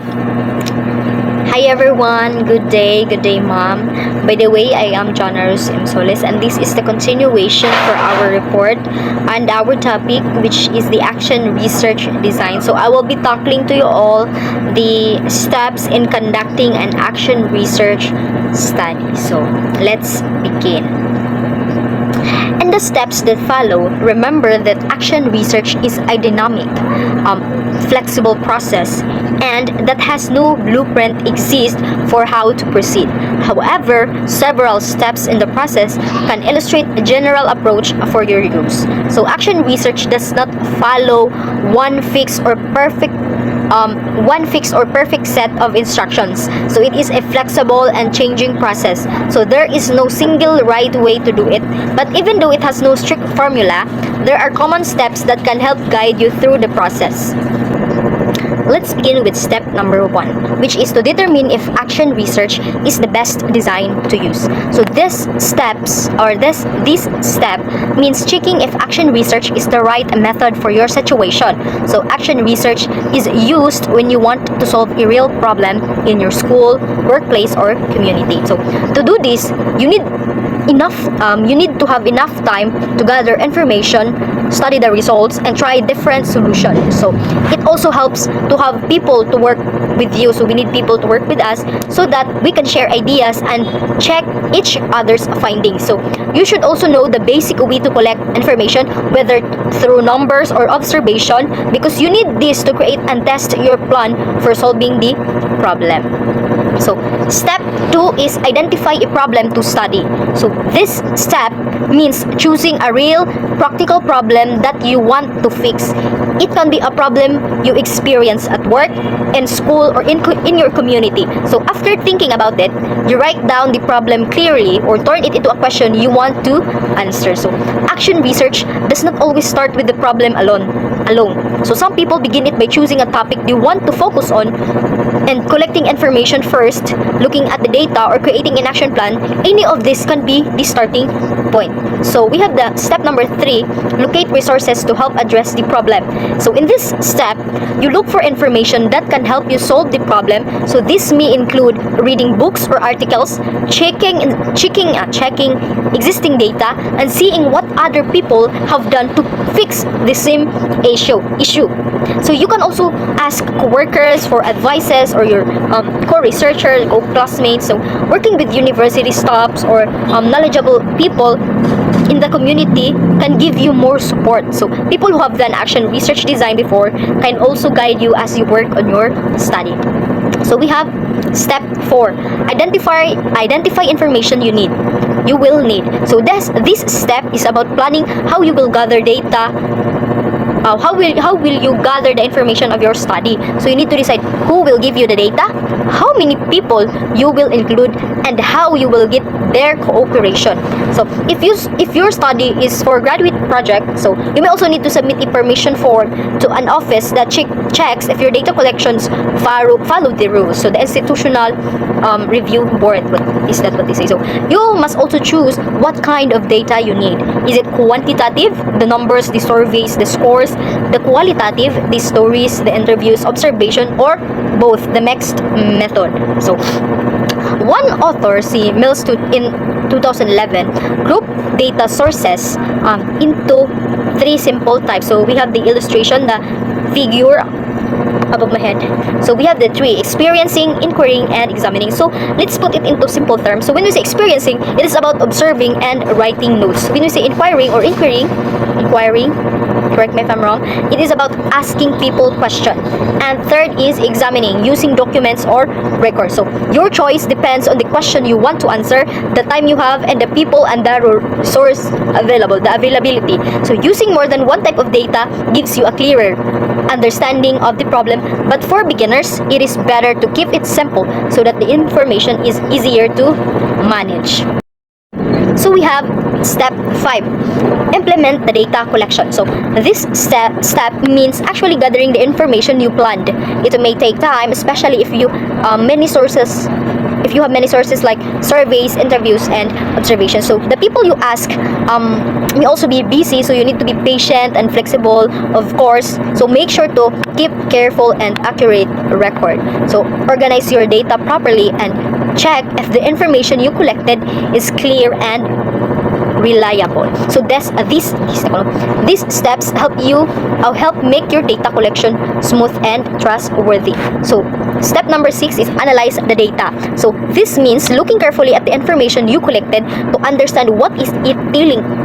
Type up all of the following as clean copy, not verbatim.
Hi everyone, good day ma'am. By the way, I am Jonaros M. Solis and this is the continuation for our report and our topic which is the action research design. So I will be tackling to you all the steps in conducting an action research study. So let's begin. In the steps that follow, remember that action research is a dynamic, flexible process and that has no blueprint exist for how to proceed. However, several steps in the process can illustrate a general approach for your use. So action research does not follow one fixed or perfect set of instructions. So it is a flexible and changing process. So there is no single right way to do it. But even though it has no strict formula, there are common steps that can help guide you through the process. Let's begin with step number 1, which is to determine if action research is the best design to use. So this step means checking if action research is the right method for your situation. So action research is used when you want to solve a real problem in your school, workplace, or community. So to do this, you need to have enough time to gather information, study the results, and try different solutions. So it also helps to have people to work with you. So we need people to work with us so that we can share ideas and check each other's findings. So you should also know the basic way to collect information, whether through numbers or observation, because you need this to create and test your plan for solving the problem. So step 2 is identify a problem to study. So this step means choosing a real practical problem that you want to fix. It can be a problem you experience at work, in school, or in your community. So after thinking about it, you write down the problem clearly or turn it into a question you want to answer. So action research does not always start with the problem alone. So some people begin it by choosing a topic they want to focus on and collecting information first, looking at the data, or creating an action plan. Any of this can be the starting point. So we have the step number 3, locate resources to help address the problem. So in this step, you look for information that can help you solve the problem. So this may include reading books or articles, checking existing data, and seeing what other people have done to fix the same issue. So you can also ask coworkers for advices or your co-researchers or classmates. So working with university staffs or knowledgeable people in the community can give you more support. So people who have done action research design before can also guide you as you work on your study. So we have step 4, identify information you will need. So this step is about planning how you will gather data. How will you gather the information of your study? So you need to decide who will give you the data, how many people you will include, and how you will get their cooperation. So if your study is for graduate project, so you may also need to submit a permission form to an office that checks if your data collections follow the rules. So the institutional review board, is that what they say? So you must also choose what kind of data you need. Is it quantitative, the numbers, the surveys, the scores, the qualitative, the stories, the interviews, observation, or both, the mixed method? So one author, si Mills in 2011, grouped data sources into 3 simple types. So we have the illustration, the figure above my head. So we have the 3, experiencing, inquiring, and examining. So let's put it into simple terms. So when we say experiencing, it is about observing and writing notes. When we say inquiring, correct me if I'm wrong, it is about asking people questions. And third is examining, using documents or records. So your choice depends on the question you want to answer, the time you have, and the people and the resource available, the availability. So using more than one type of data gives you a clearer understanding of the problem, but for beginners, it is better to keep it simple so that the information is easier to manage. So we have step 5, implement the data collection. So this step means actually gathering the information you planned. It may take time, especially if you many sources if you have many sources like surveys, interviews, and observations. So the people you ask may also be busy, so you need to be patient and flexible, of course. So make sure to keep careful and accurate record. So organize your data properly and check if the information you collected is clear and reliable. So these steps help make your data collection smooth and trustworthy. So step number 6 is analyze the data. So this means looking carefully at the information you collected to understand what is it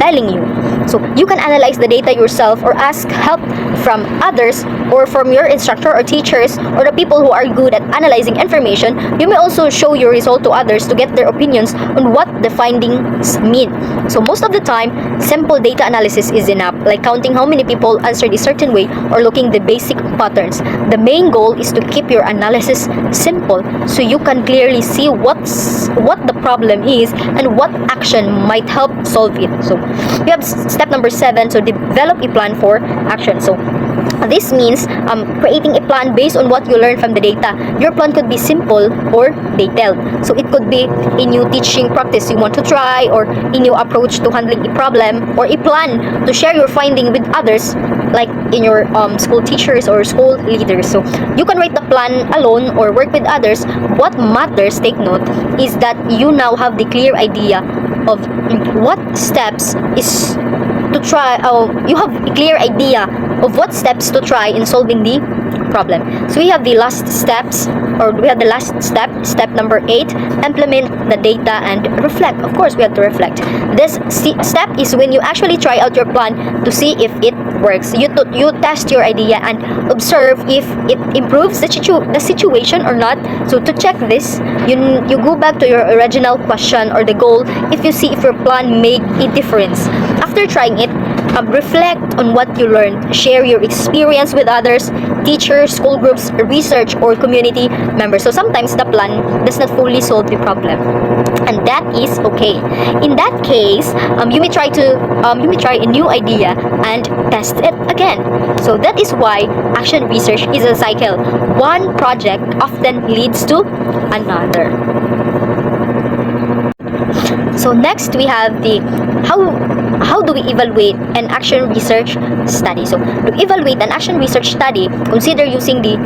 telling you. So you can analyze the data yourself or ask help from others or from your instructor or teachers or the people who are good at analyzing information. You may also show your result to others to get their opinions on what the findings mean. So most of the time, simple data analysis is enough, like counting how many people answered a certain way or looking the basic patterns. The main goal is to keep your analysis simple so you can clearly see what the problem is and what action might help solve it. So we have step number 7, so develop a plan for action. So this means creating a plan based on what you learn from the data. Your plan could be simple or detailed. So it could be a new teaching practice you want to try, or a new approach to handling a problem, or a plan to share your finding with others, like in your school teachers or school leaders. So you can write the plan alone or work with others. What matters, take note, is that you now have the clear idea of what steps is to try. You have a clear idea of what steps to try in solving the problem. So we have the last steps, or we have the last step number 8, implement the data and reflect. Of course, we have to reflect. This step is when you actually try out your plan to see if it works. You test your idea and observe if it improves the situation or not. So to check this, you go back to your original question or the goal. If you see if your plan make a difference after trying it, reflect on what you learned. Share your experience with others, teachers, school groups, research, or community members. So sometimes the plan does not fully solve the problem, and that is okay. In that case, you may try a new idea and test it again. So that is why action research is a cycle. One project often leads to another. So next we have the how do we evaluate an action research study? So to evaluate an action research study, consider using the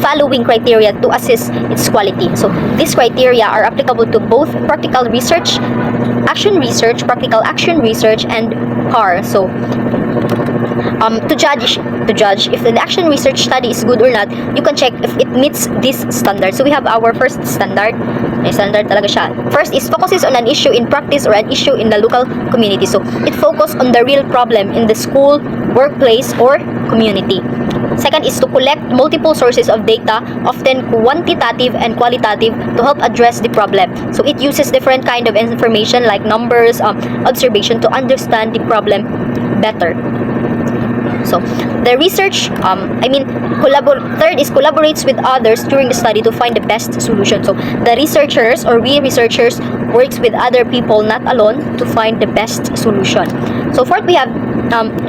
following criteria to assess its quality. So these criteria are applicable to both practical action research, and PAR. So to judge if the action research study is good or not, you can check if it meets this standard. So we have our first standard. May standard talaga siya. First is focuses on an issue in practice or an issue in the local community. So it focuses on the real problem in the school, workplace, or community. Second is to collect multiple sources of data, often quantitative and qualitative, to help address the problem. So it uses different kind of information like numbers, observation, to understand the problem better. So the research, third is collaborates with others during the study to find the best solution. So the researchers, or we researchers, works with other people, not alone, to find the best solution. So fourth, we have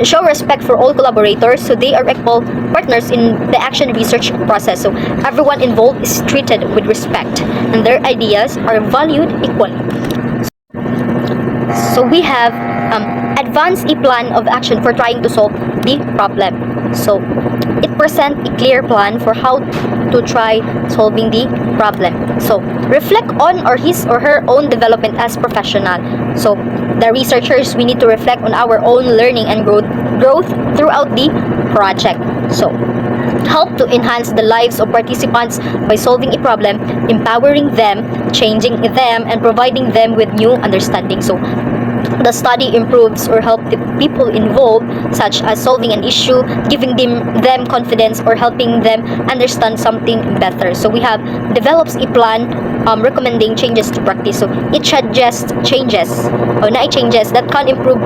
show respect for all collaborators, so they are equal partners in the action research process. So everyone involved is treated with respect and their ideas are valued equally. So we have advance a plan of action for trying to solve the problem. So it presents a clear plan for how to try solving the problem. So reflect on or his or her own development as professional. So the researchers, we need to reflect on our own learning and growth throughout the project. So help to enhance the lives of participants by solving a problem, empowering them, changing them, and providing them with new understanding. So the study improves or help the people involved, such as solving an issue, giving them confidence, or helping them understand something better. So we have develops a plan recommending changes to practice. So it suggests changes that can improve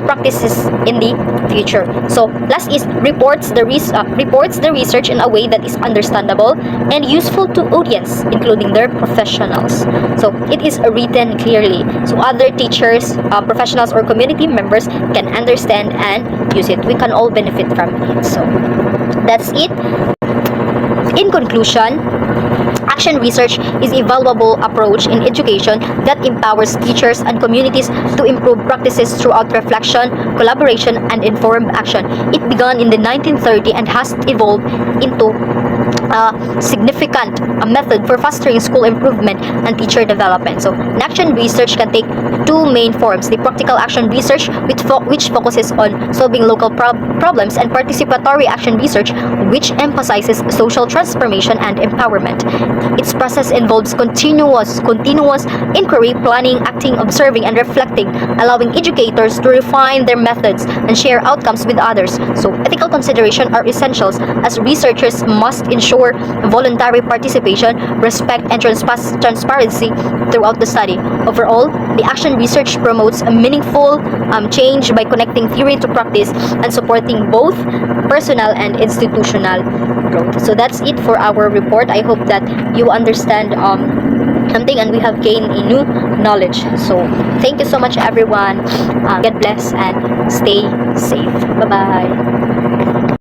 practices in the future. So last is reports the research in a way that is understandable and useful to audience, including their professionals. So it is written clearly, so other teachers, professionals, or community members can understand and use it. We can all benefit from it. So that's it. In conclusion, Action research is a valuable approach in education that empowers teachers and communities to improve practices throughout reflection, collaboration, and informed action. It began in the 1930s and has evolved into a significant method for fostering school improvement and teacher development. So, action research can take two main forms: the practical action research, which focuses on solving local problems, and participatory action research, which emphasizes social transformation and empowerment. Its process involves continuous inquiry, planning, acting, observing, and reflecting, allowing educators to refine their methods and share outcomes with others. So, ethical considerations are essentials as researchers must ensure voluntary participation, respect, and transparency throughout the study. Overall, the action research promotes a meaningful change by connecting theory to practice and supporting both personal and institutional growth. So that's it for our report. I hope that you understand something and we have gained a new knowledge. So thank you so much, everyone. God bless and stay safe. Bye bye.